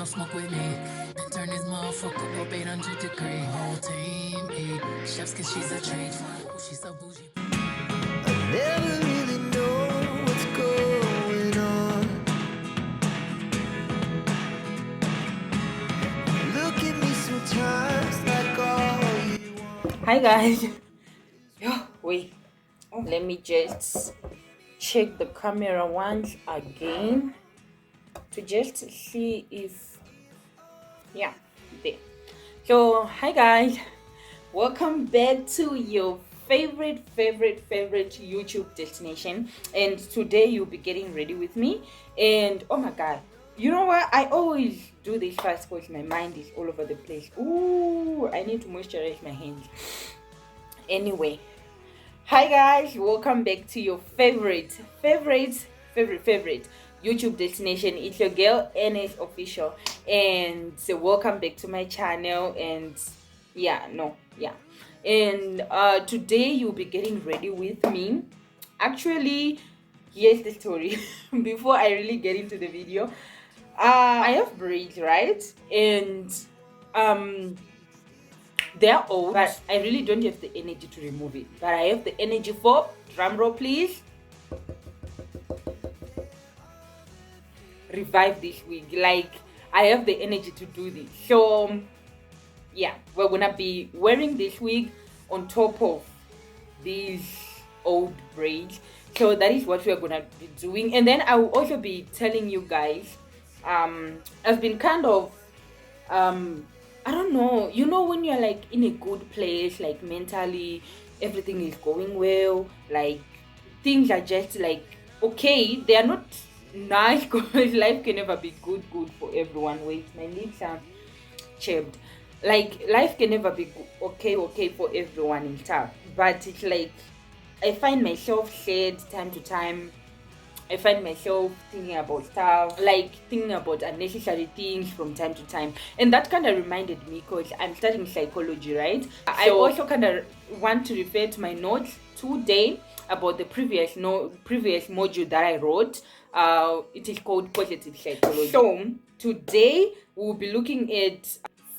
no smoke with me. And turn this motherfucker up 800 degree. Whole team eat chefs cause she's a treat. She's so bougie. I never really know what's going on. Look at me sometimes like all you want. Hi guys. Yo, wait. Let me just check the camera once again to just see if there. So hi guys, welcome back to your favorite YouTube destination, and today you'll be getting ready with me. And oh my god, you know what, I always do this fast because my mind is all over the place. Ooh, I need to moisturize my hands. Anyway, hi guys, welcome back to your favorite YouTube destination. It's your girl NS Official, and so welcome back to my channel. And today you'll be getting ready with me. Actually, here's the story. Before I really get into the video, I have braids, right? And they're old, but I really don't have the energy to remove it. But I have the energy for, drum roll please, revive this wig. Like, I have the energy to do this. So yeah, we're gonna be wearing this wig on top of these old braids. So that is what we're gonna be doing. And then I will also be telling you guys, I've been kind of I don't know, you know, when you're like in a good place, like mentally everything is going well, like things are just like okay, they are not nice because life can never be good for everyone. Wait, my lips are chapped. Like, life can never be okay for everyone and stuff, but it's like I find myself sad time to time. I find myself thinking about stuff, like thinking about unnecessary things from time to time. And that kind of reminded me, because I'm studying psychology, right? I also kind of want to refer to my notes today about the previous module that I wrote. It is called positive psychology. So today we'll be looking at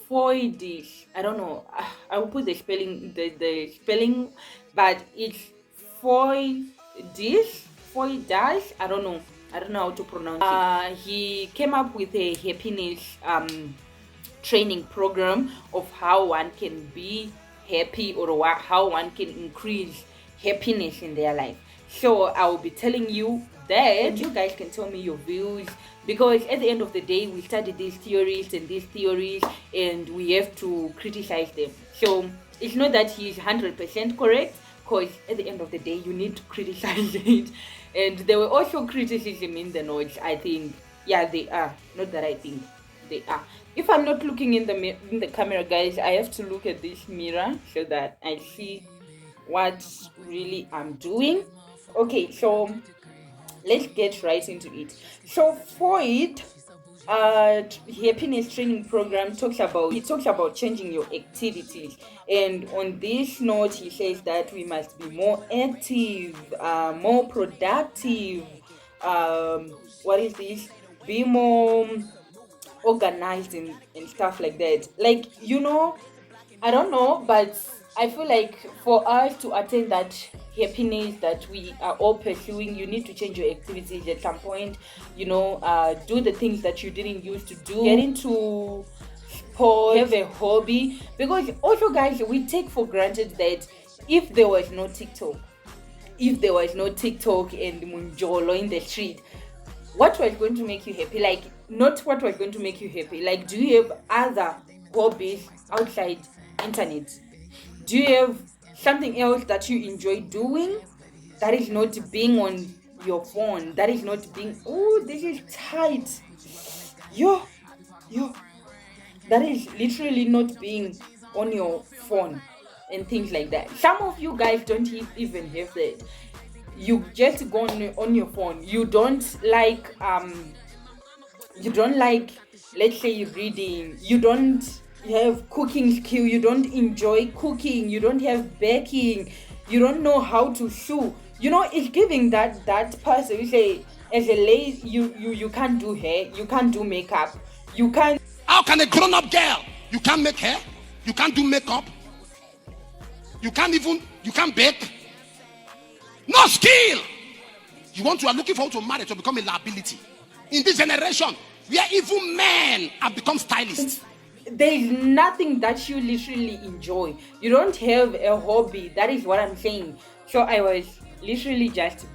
Freudish. I don't know. I will put the spelling, but it's Freudish. I don't know how to pronounce it. He came up with a happiness training program of how one can be happy, or how one can increase happiness in their life. So I will be telling you that, and you guys can tell me your views, because at the end of the day we study these theories and we have to criticize them. So it's not that he's 100% correct, because at the end of the day you need to criticize it. And there were also criticism in the notes, I think. Yeah, they are. Not that I think, they are. If I'm not looking in the camera, guys, I have to look at this mirror so that I see what really I'm doing. Okay, so let's get right into it. So Freud happiness training program talks about changing your activities, and on this note he says that we must be more active, more productive, be more organized and stuff like that. Like, you know, I don't know, but I feel like for us to attain that happiness that we are all pursuing, you need to change your activities at some point. You know, do the things that you didn't used to do. Get into sport, have a hobby. Because also, guys, we take for granted that if there was no TikTok and Munjolo in the street, what was going to make you happy? Like, not what was going to make you happy. Like, do you have other hobbies outside internet? Do you have something else that you enjoy doing that is not being on your phone, that is not being, oh, this is tight, yo, that is literally not being on your phone and things like that? Some of you guys don't even have that. You just go on your phone. You don't like let's say, reading. You don't have cooking skill. You don't enjoy cooking. You don't have baking. You don't know how to sew. You know, it's giving that person, you say, as a lady, you can't do hair, you can't do makeup, You can't. How can a grown-up girl, you can't make hair, you can't do makeup, you can't bake, no skill. You are looking forward to marriage to become a liability. In this generation, where even men have become stylists. There's nothing that you literally enjoy. You don't have a hobby. That is what I'm saying. So I was literally just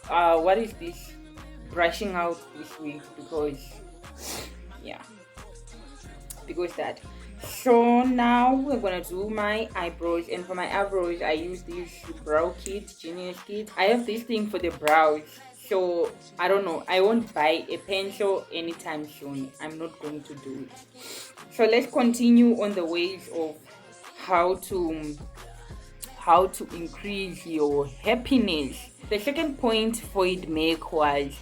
what is this, brushing out this week because that. So now we're gonna do my eyebrows, and for my eyebrows I use this brow kit, Genius kit. I have this thing for the brows, so I don't know, I won't buy a pencil anytime soon. I'm not going to do it. So let's continue on the ways of how to increase your happiness. The second point Freud make was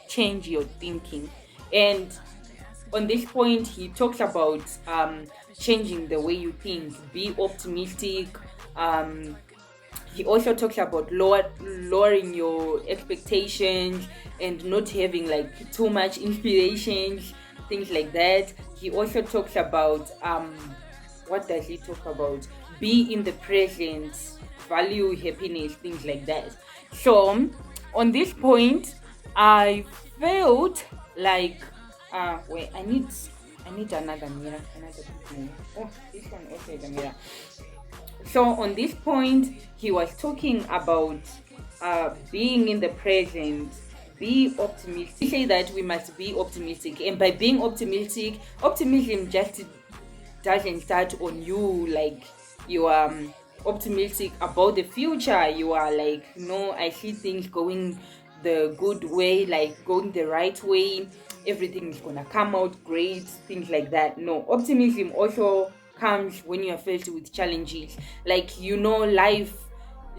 change your thinking, and on this point he talks about changing the way you think, be optimistic. He also talks about lowering your expectations and not having like too much inspirations, things like that. He also talks about what does he talk about? Be in the present, value happiness, things like that. So on this point I felt like wait, I need another mirror. Oh, this one also is a mirror. So on this point he was talking about being in the present, be optimistic. He say that we must be optimistic, and by being optimistic, optimism just doesn't start on you like you are optimistic about the future. You are like, I see things going the good way, like going the right way, everything is gonna come out great, things like that. No, optimism also comes when you are faced with challenges, like life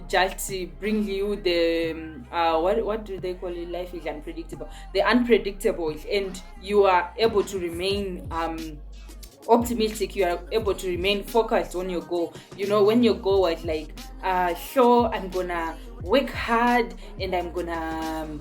just brings you the what do they call it, life is unpredictable, the unpredictables, and you are able to remain optimistic. You are able to remain focused on your goal. When your goal was like so I'm gonna work hard and I'm gonna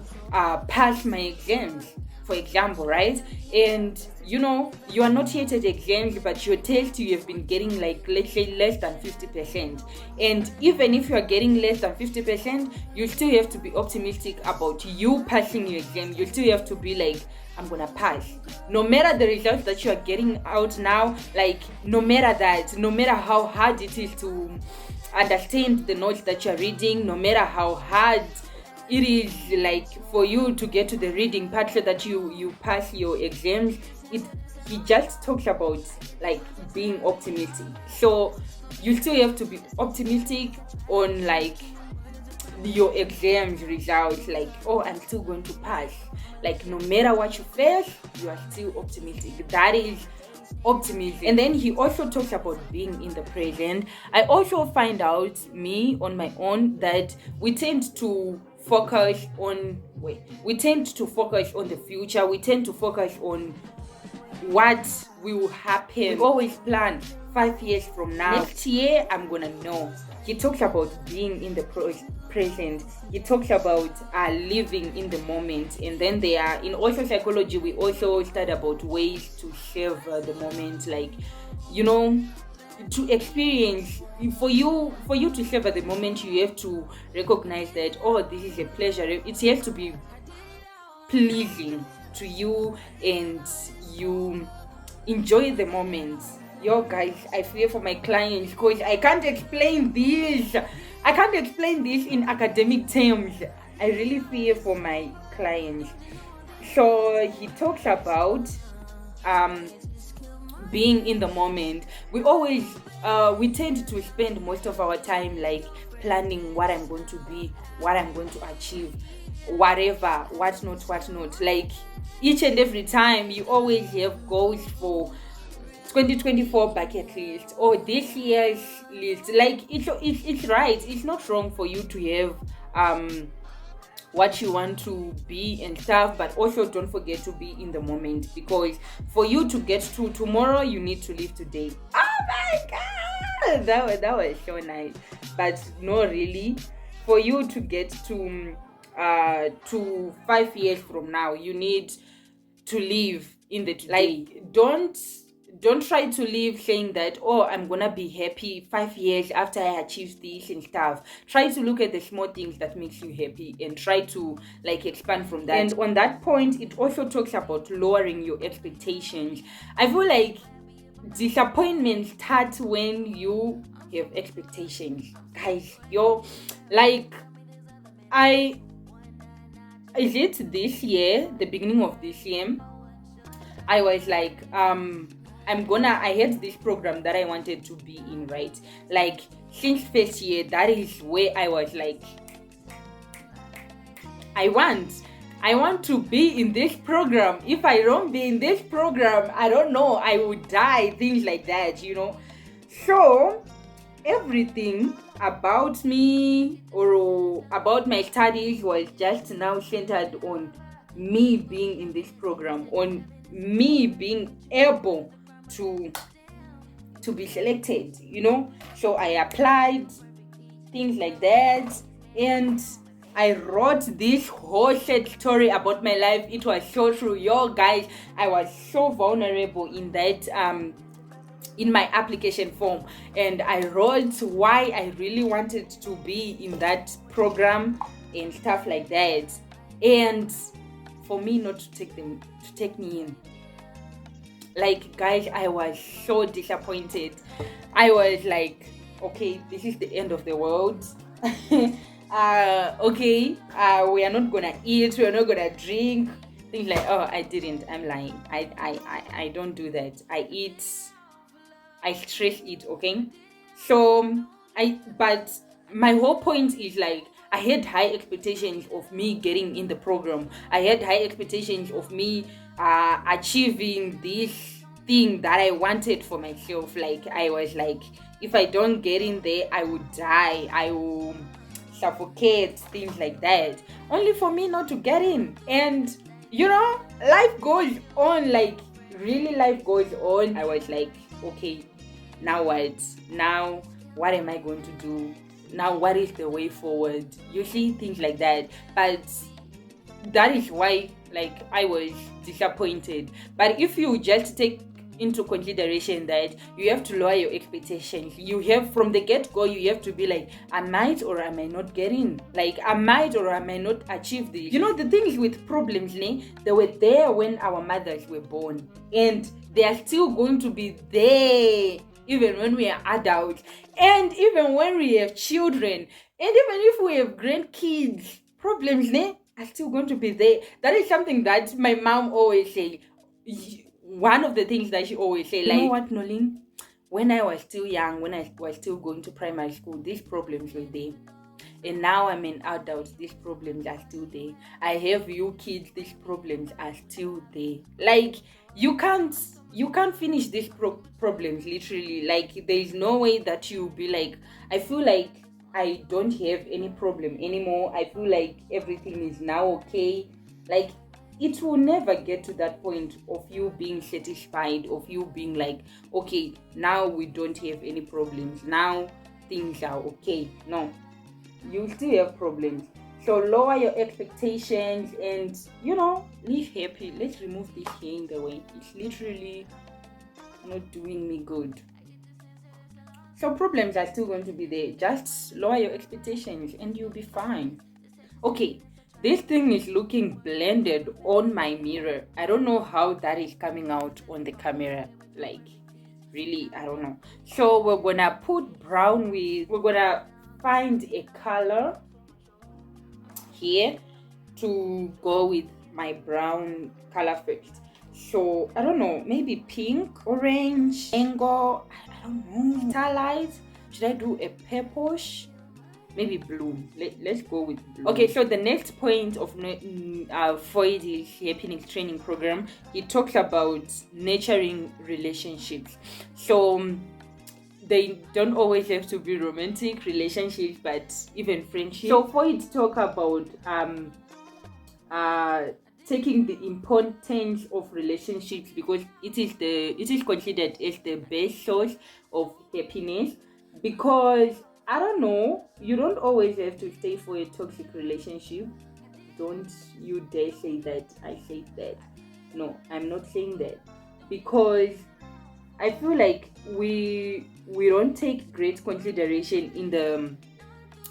pass my exams, for example, right? And you are not yet at exams, but your test you have been getting like, let's say, less than 50%. And even if you are getting less than 50%, you still have to be optimistic about you passing your exam. You still have to be like, I'm gonna pass, no matter the results that you are getting out now. Like, no matter how hard it is to understand the notes that you are reading, no matter how hard it is like for you to get to the reading part so that you pass your exams, he just talks about like being optimistic. So you still have to be optimistic on like your exams results, like, oh, I'm still going to pass. Like, no matter what you face, you are still optimistic. That is optimism. And then he also talks about being in the present. I also find out, me on my own, that we tend to focus on the future. We tend to focus on what will happen. We always plan 5 years from now, next year I'm gonna know. He talks about being in the present. He talks about living in the moment. And then in also psychology, we also study about ways to savor the moment, like, to experience. For you to savor the moment, you have to recognize that, oh, this is a pleasure. It has to be pleasing to you and you enjoy the moment. Yo guys, I fear for my clients because I can't explain this in academic terms. I really fear for my clients. So he talks about being in the moment. We always we tend to spend most of our time like planning what I'm going to be, what I'm going to achieve, whatever, what not. Like, each and every time you always have goals for 2024 bucket list or this year's list. Like, it's right, it's not wrong for you to have what you want to be and stuff, but also don't forget to be in the moment, because for you to get to tomorrow, you need to live today. Oh my god, that was so nice. But no, really, for you to get to 5 years from now, you need to live in the today. Like, don't try to live saying that, oh, I'm gonna be happy 5 years after I achieve this and stuff. Try to look at the small things that makes you happy and try to like expand from that. And on that point, it also talks about lowering your expectations. I feel like disappointment starts when you have expectations, guys. Is it this year, the beginning of this year, I was like, I had this program that I wanted to be in, right? Like, since first year, that is where I was like, I want to be in this program. If I don't be in this program, I don't know, I would die, things like that, So, everything about me or about my studies was just now centered on me being in this program, on me being able to be selected, So I applied, things like that, and I wrote this whole sad story about my life. It was so true, yo guys. I was so vulnerable in that in my application form, and I wrote why I really wanted to be in that program and stuff like that, and for me not to take me in. Like, guys, I was so disappointed. I was like, okay, this is the end of the world. Okay, we are not gonna eat, we are not gonna drink, things like, oh, I'm lying, I don't do that. I stress eat, okay? So but my whole point is like, I had high expectations of me getting in the program. I had high expectations of me achieving this thing that I wanted for myself. Like, I was like, if I don't get in there, I would die, I will suffocate, things like that, only for me not to get in. And life goes on, like, really life goes on. I was like, okay, now what am I going to do now? What is the way forward? You see, things like that. But that is why, like, I was disappointed. But if you just take into consideration that you have to lower your expectations, you have from the get-go, you have to be like, I might or I may not get in, like, I might or I may not achieve this. The things with problems, they were there when our mothers were born, and they are still going to be there even when we are adults, and even when we have children, and even if we have grandkids, problems are still going to be there. That is something that my mom always say. One of the things that she always say, like, you know what, Nolene, when I was still young, when I was still going to primary school, these problems were there, and now I'm an adult, these problems are still there. I have you kids, these problems are still there. Like, you can't finish these problems, literally. Like, there is no way that you be like, I feel like I don't have any problem anymore, I feel like everything is now okay. Like, it will never get to that point of you being satisfied, of you being like, okay, now we don't have any problems, now things are okay. No, you still have problems. So lower your expectations and live happy. Let's remove this here in the way. It's literally not doing me good. So problems are still going to be there. Just lower your expectations and you'll be fine. Okay, this thing is looking blended on my mirror. I don't know how that is coming out on the camera. Like, really, I don't know. So we're gonna put brown we're gonna find a color here to go with my brown color first. So I don't know, maybe pink, orange, mango, I don't know, starlight. Should I do a purplish? Maybe blue. Let's go with blue. Okay, so the next point of Freud's happiness training program, he talks about nurturing relationships. So they don't always have to be romantic relationships, but even friendships. So Freud talk about taking the importance of relationships, because it is considered as the best source of happiness. Because I don't know, you don't always have to stay for a toxic relationship. Don't you dare say that I said that. No, I'm not saying that, because I feel like we don't take great consideration in the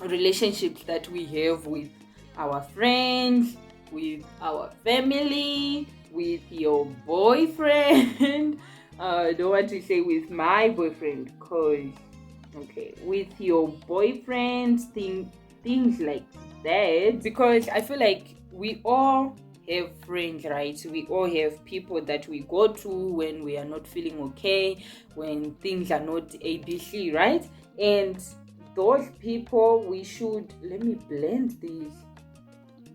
relationships that we have with our friends, with our family, with your boyfriend. I don't want to say with my boyfriend, because okay, with your boyfriend, things like that. Because I feel like we all have friends, right? We all have people that we go to when we are not feeling okay, when things are not ABC, right? And those people we should, let me blend these,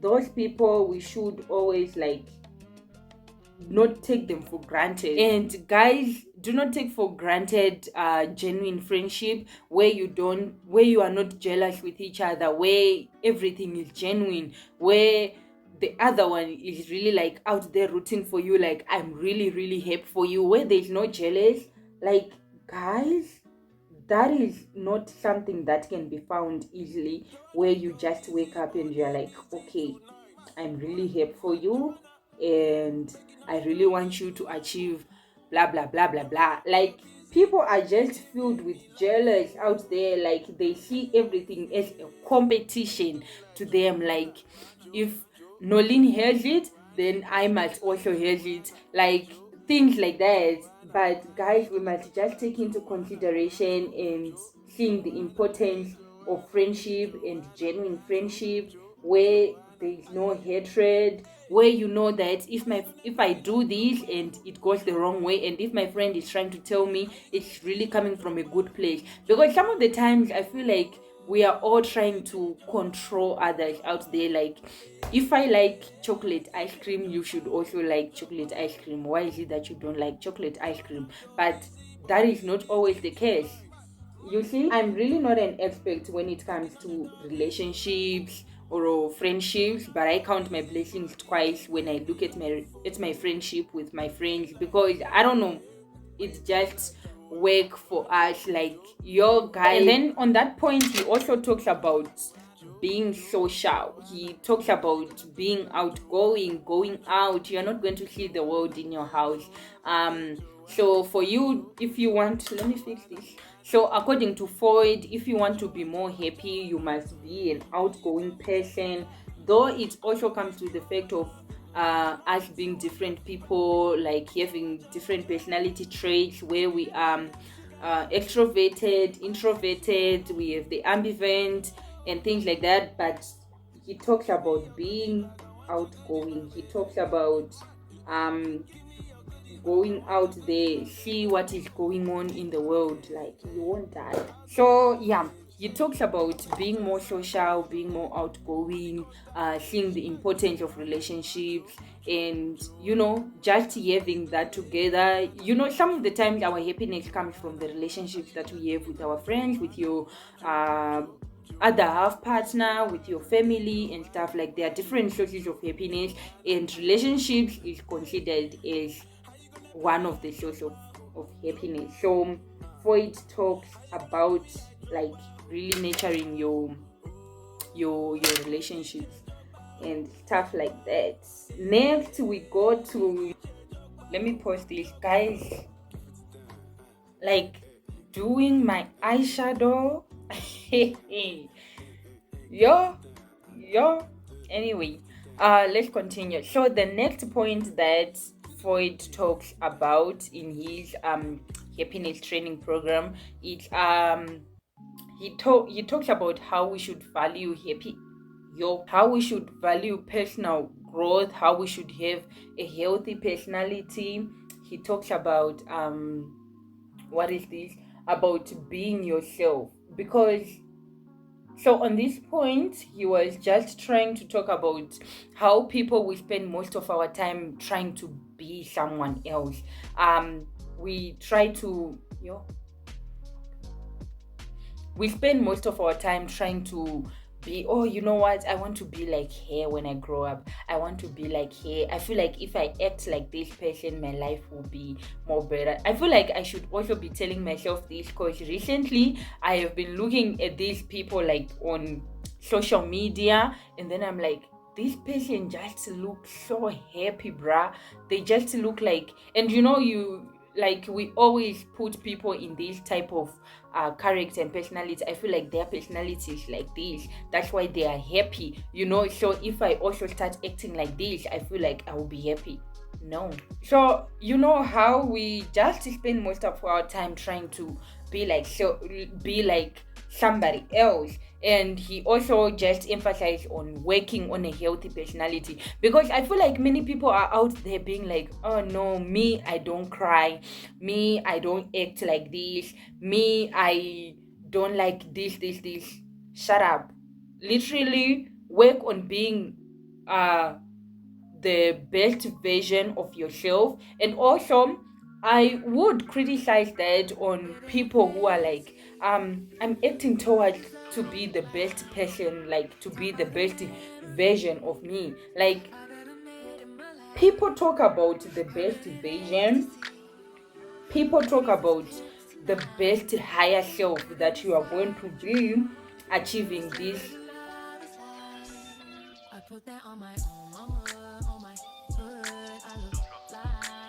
those people we should always like not take them for granted. And guys, do not take for granted genuine friendship where you are not jealous with each other, where everything is genuine, where the other one is really like out there rooting for you, like I'm really really happy for you, where there's no jealous. Like, guys, that is not something that can be found easily, where you just wake up and you're like, okay, I'm really happy for you, and I really want you to achieve blah blah blah blah blah. Like, people are just filled with jealous out there. Like, they see everything as a competition to them. Like, if Nolin has it, then I must also have it. Like, things like that. But guys, we must just take into consideration and seeing the importance of friendship and genuine friendship, where there is no hatred, where you know that if I do this and it goes the wrong way, and if my friend is trying to tell me, it's really coming from a good place. Because some of the times I feel like we are all trying to control others out there. Like, if I like chocolate ice cream, you should also like chocolate ice cream. Why is it that you don't like chocolate ice cream? But that is not always the case. You see, I'm really not an expert when it comes to relationships or friendships, but I count my blessings twice when I look at my friendship with my friends, because I don't know, it just work for us, like your guy. And then on that point, he also talks about being social. He talks about being outgoing, going out. You're not going to see the world in your house. So for you, if you want, let me fix this. So according to Freud, if you want to be more happy, you must be an outgoing person. Though it also comes with the fact of us being different people, like having different personality traits, where we are extroverted, introverted, we have the ambivert and things like that. But he talks about being outgoing. He talks about going out there, see what is going on in the world, like you won't die. So yeah, he talks about being more social, being more outgoing, seeing the importance of relationships, and just having that together. Some of the times our happiness comes from the relationships that we have with our friends, with your other half partner, with your family and stuff. Like, there are different sources of happiness, and relationships is considered as one of the sources of happiness. So Freud talks about like really nurturing your relationships and stuff like that. Next we go to, let me post this, guys, like doing my eyeshadow. yo Anyway, let's continue. So the next point that Freud talks about in his happiness training program, it he talks about how we should value how we should value personal growth, how we should have a healthy personality. He talks about what is this, about being yourself. Because so on this point, he was just trying to talk about how people will spend most of our time trying to be someone else. We spend most of our time trying to be, oh, you know what, I want to be like her when I grow up. I want to be like her. I feel like if I act like this person, my life will be more better. I feel like I should also be telling myself this, because recently I have been looking at these people like on social media, and then I'm like, this person just looks so happy, bruh. They just look like, and you know, we always put people in this type of character and personality. I feel like their personality is like this, that's why they are happy, you know. So if I also start acting like this, I feel like I will be happy. No. So you know how we just spend most of our time trying to be like somebody else, and he also just emphasized on working on a healthy personality, because I feel like many people are out there being like, oh no, me, I don't cry, me, I don't act like this, me, I don't like this. Shut up. Literally work on being the best version of yourself. And also I would criticize that on people who are like, I'm acting towards to be the best person, like to be the best version of me. Like, people talk about the best version, people talk about the best higher self that you are going to be achieving this. I put that on my own mama, on my hood. I look fly,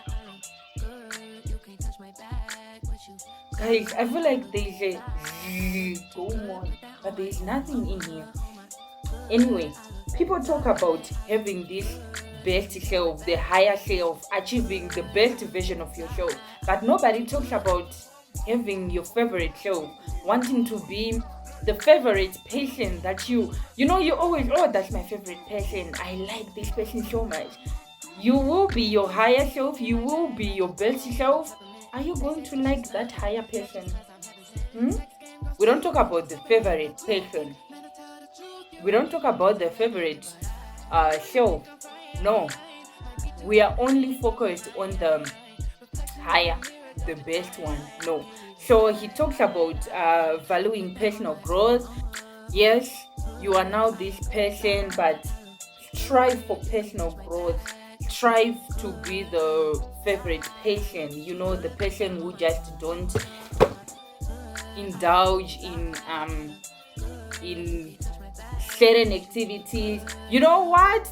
I look good. You can't touch my back, but you. Guys, I feel like there's a going on, but there's nothing in here. Anyway, people talk about having this best self, the higher self, achieving the best version of yourself, but nobody talks about having your favorite self, wanting to be the favorite person that you know, you always, oh, that's my favorite person, I like this person so much. You will be your higher self, you will be your best self. Are you going to like that higher person? We don't talk about the favorite person, we don't talk about the favorite self. No, we are only focused on the higher, the best one. No. So he talks about valuing personal growth. Yes, you are now this person, but strive for personal growth. Strive to be the favorite person, you know, the person who just don't indulge in certain activities. You know what?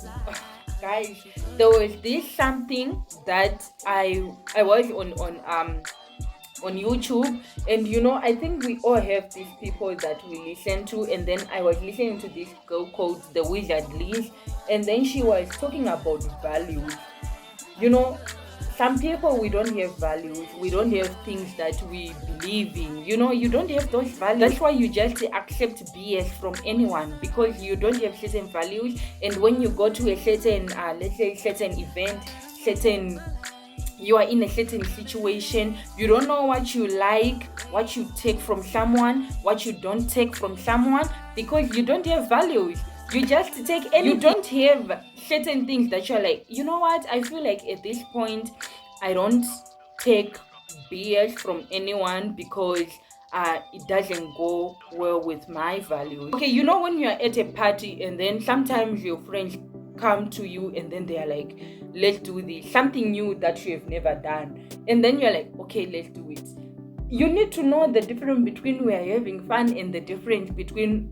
Guys, there was this something that I was on YouTube, and you know, I think we all have these people that we listen to, and then I was listening to this girl called the Wizard Liz, and then she was talking about values. You know, some people, we don't have values, we don't have things that we believe in, you know, you don't have those values. That's why you just accept BS from anyone, because you don't have certain values. And when you go to a certain let's say certain event, you are in a certain situation, you don't know what you like, what you take from someone, what you don't take from someone, because you don't have values. You just take anything. You don't have certain things that you're like, you know what, I feel like at this point I don't take BS from anyone because it doesn't go well with my values. Okay, you know, when you're at a party and then sometimes your friends come to you and then they're like, let's do this, something new that you have never done, and then you're like, okay, let's do it. You need to know the difference between we are having fun and the difference between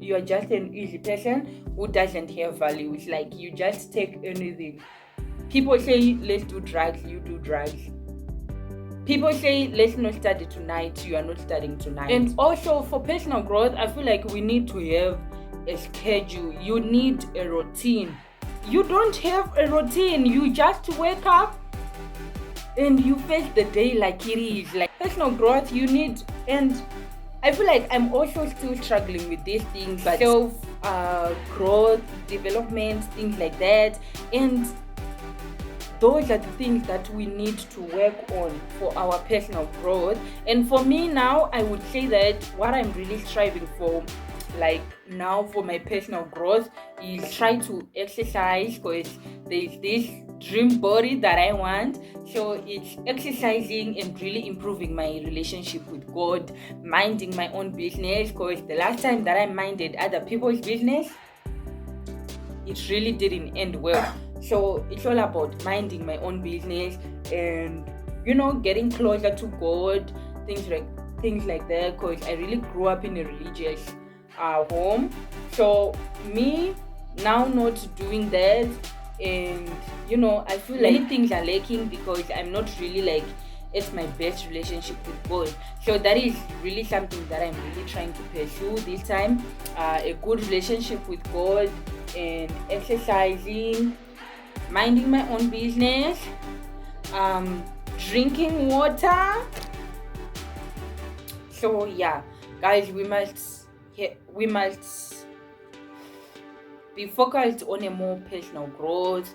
you are just an easy person who doesn't have values. Like, you just take anything. People say let's do drugs, you do drugs. People say let's not study tonight, you are not studying tonight. And also for personal growth, I feel like we need to have a schedule. You need a routine. You don't have a routine, you just wake up and you face the day like it is. Like, personal growth, you need, and I feel like I'm also still struggling with these things, but self growth, development, things like that. And those are the things that we need to work on for our personal growth. And for me now, I would say that what I'm really striving for, like now for my personal growth, is try to exercise, because there's this dream body that I want. So it's exercising and really improving my relationship with God, minding my own business, because the last time that I minded other people's business, it really didn't end well. So it's all about minding my own business and, you know, getting closer to God, things like that, because I really grew up in a religious home. So me now not doing that, and I feel like many things are lacking because I'm not really like it's my best relationship with God. So that is really something that I'm really trying to pursue this time. A good relationship with God, and exercising, minding my own business, drinking water. So yeah, guys, we must be focused on a more personal growth,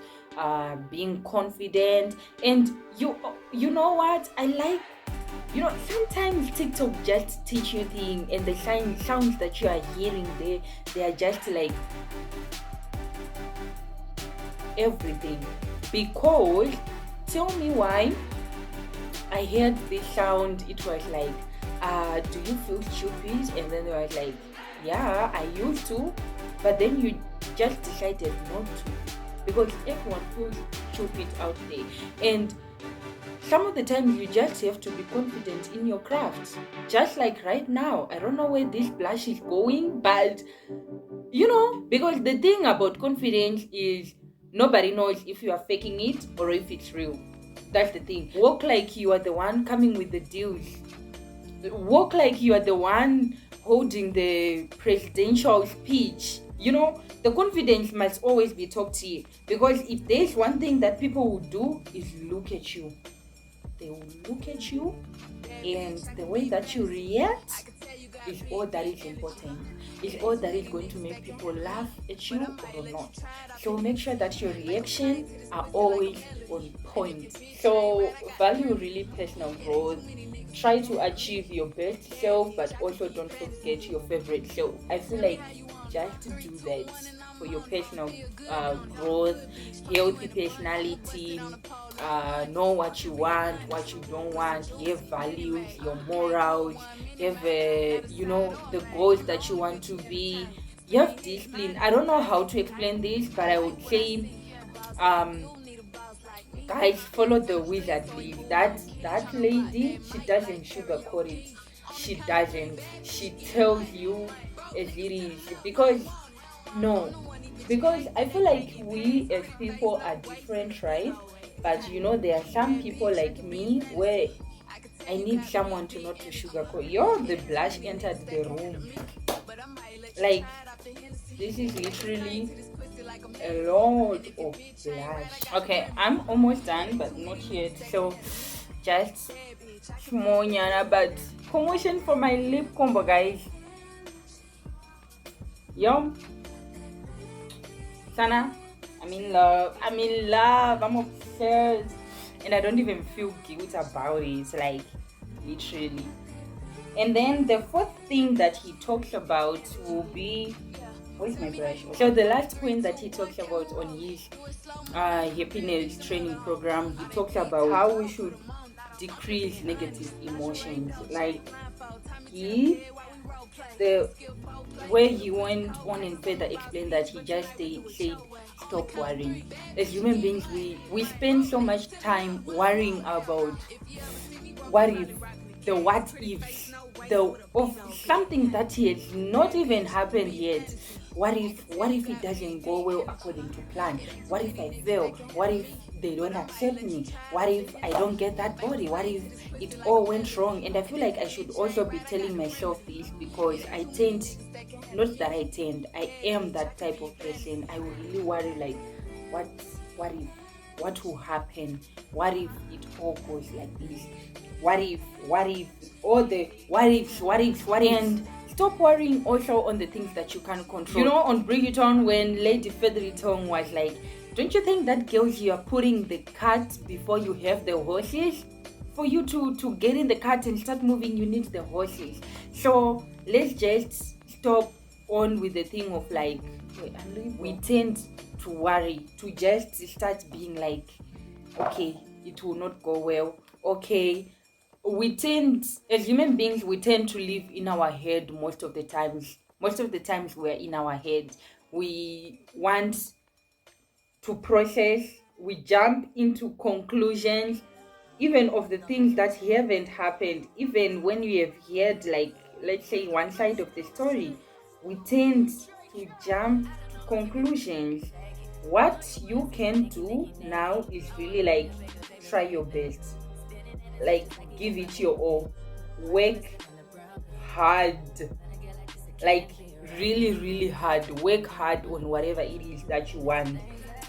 being confident, and you know what I like. Sometimes TikTok just teach you things, and the sounds that you are hearing there, they are just like everything. Because tell me why I heard this sound, it was like, do you feel stupid? And then they were like, yeah, I used to, but then you just decided not to, because everyone feels stupid out there. And some of the time you just have to be confident in your craft. Just like right now, I don't know where this blush is going, but because the thing about confidence is nobody knows if you are faking it or if it's real. That's the thing. Walk like you are the one coming with the deals. Walk like you are the one holding the presidential speech. The confidence must always be top tier, because if there's one thing that people will do is look at you. They will look at you, and the way that you react is all that is important. Is all that is going to make people laugh at you or not. So make sure that your reactions are always on point. So value really personal growth. Try to achieve your best self, but also don't forget your favorite self. I feel like just to do that for your personal growth, healthy personality, know what you want, what you don't want, have values, your morals, have the goals that you want to be. You have discipline. I don't know how to explain this, but I would say, guys, follow the wizard lead. That lady, she doesn't sugarcoat it. She doesn't. She tells you as it is. Because I feel like we as people are different, right? But there are some people like me where I need someone to not to sugarcoat. The blush entered the room. Like, this is literally a lot of blush. Okay, I'm almost done, but not yet. So, just small nyana, but promotion for my lip combo, guys. Yo, Sana, I'm in love. I'm obsessed, and I don't even feel guilt about it. It's like, literally. And then the fourth thing that he talks about will be, where's my brush? So the last point that he talks about on his happiness training program, he talks about how we should decrease negative emotions. Like, the way he went on and further explained that, he just said stop worrying. As human beings, we spend so much time worrying about what if, the what ifs, of something that has not even happened yet. What if it doesn't go well according to plan? What if I fail? What if they don't accept me? What if I don't get that body? What if it all went wrong? And I feel like I should also be telling myself this, because I am that type of person. I would really worry, like, what will happen? What if it all goes like this? What if all the what ifs, and stop worrying also on the things that you can't control. On Bridgerton, when Lady Featherington was like, don't you think that girls, you are putting the cart before you have the horses? For you to get in the cart and start moving, you need the horses. So let's just stop on with the thing of like, we tend to worry, to just start being like, okay, it will not go well. Okay, as human beings, we tend to live in our head most of the times. Most of the times we're in our head. We want to process, we jump into conclusions, even of the things that haven't happened. Even when we have heard, like, let's say, one side of the story, we tend to jump to conclusions, what you can do now is really like try your best, like give it your all, work hard, like really hard, work hard on whatever it is that you want,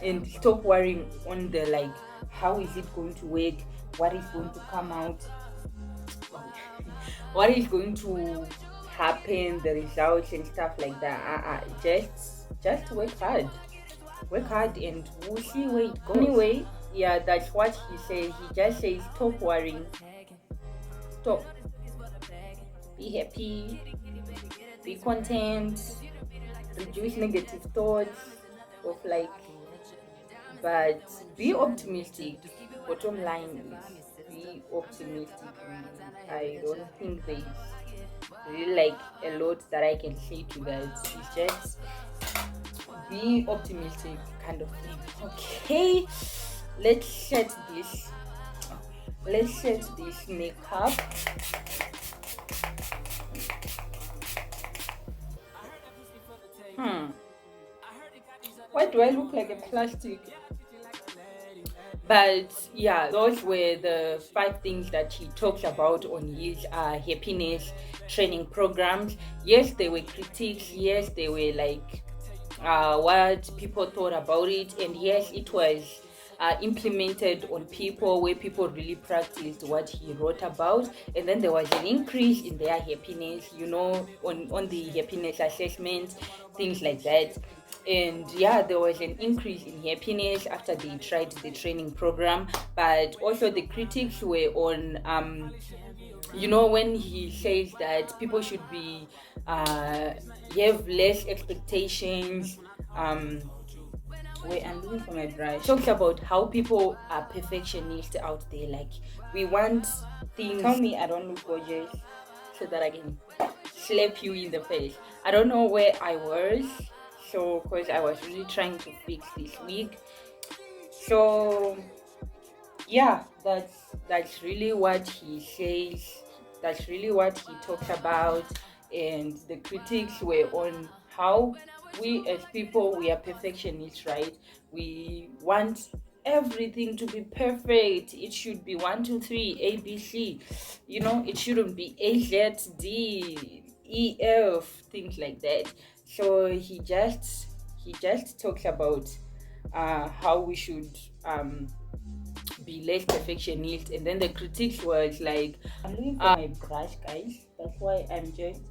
and stop worrying on the like how is it going to work, what is going to come out, what is going to happen, the results and stuff like that. Just work hard and we'll see where it goes. Anyway, yeah, that's what he says. He just says stop worrying, stop, be happy, be content, reduce negative thoughts of like, but be optimistic. Bottom line is be optimistic. I don't think there's really like a lot that I can say to that. It's just be optimistic kind of thing. Okay, let's set this makeup. Why do I look like a plastic? But yeah, those were the 5 things that he talks about on his happiness training programs. Yes, there were critiques. Yes, they were like what people thought about it, and yes, it was implemented on people where people really practiced what he wrote about, and then there was an increase in their happiness, on the happiness assessment, things like that. And yeah, there was an increase in happiness after they tried the training program. But also the critics were on when he says that people should be have less expectations. Wait, I'm looking for my brush. Talks about how people are perfectionists out there. Like, we want things. Tell me I don't look gorgeous so that I can slap you in the face. I don't know where I was, so because I was really trying to fix this week. So yeah, that's really what he says. That's really what he talks about. And the critics were on how we as people, we are perfectionists, right? We want everything to be perfect. It should be 1 2 3 A B C. It shouldn't be A Z D E F, things like that. So he just talks about how we should be less perfectionist. And then the critics was like, I'm looking for my brush, guys. That's why I'm just,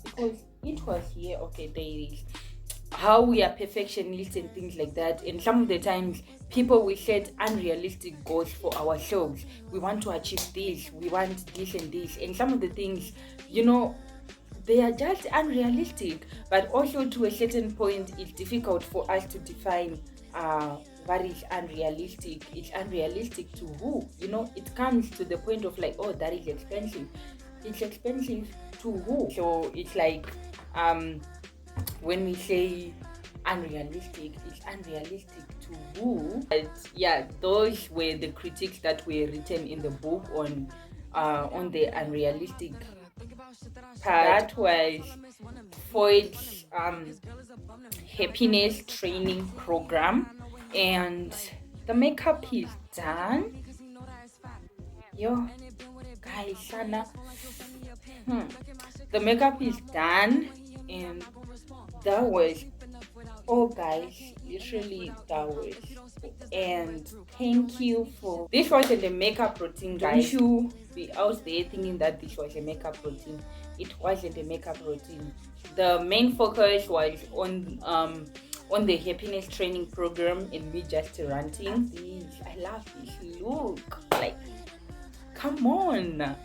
because it was here. Okay, there it is. How we are perfectionists and things like that. And some of the times people will set unrealistic goals for ourselves. We want to achieve this, we want this and this, and some of the things, they are just unrealistic. But also to a certain point, it's difficult for us to define what is unrealistic. It's unrealistic to who? It comes to the point of like, oh, that is expensive. It's expensive to who? So it's like when we say unrealistic, it's unrealistic to who? But yeah, those were the critiques that were written in the book on the unrealistic part. That was Freud's happiness training program, and the makeup is done. Yo, guys, Sana. The makeup is done, and that was all, guys. Literally, that was. And thank you for this. Wasn't a makeup routine, guys. Don't you be out there thinking that this was a makeup routine. It wasn't a makeup routine. The main focus was on the happiness training program and me just ranting. I love this look. Like, come on.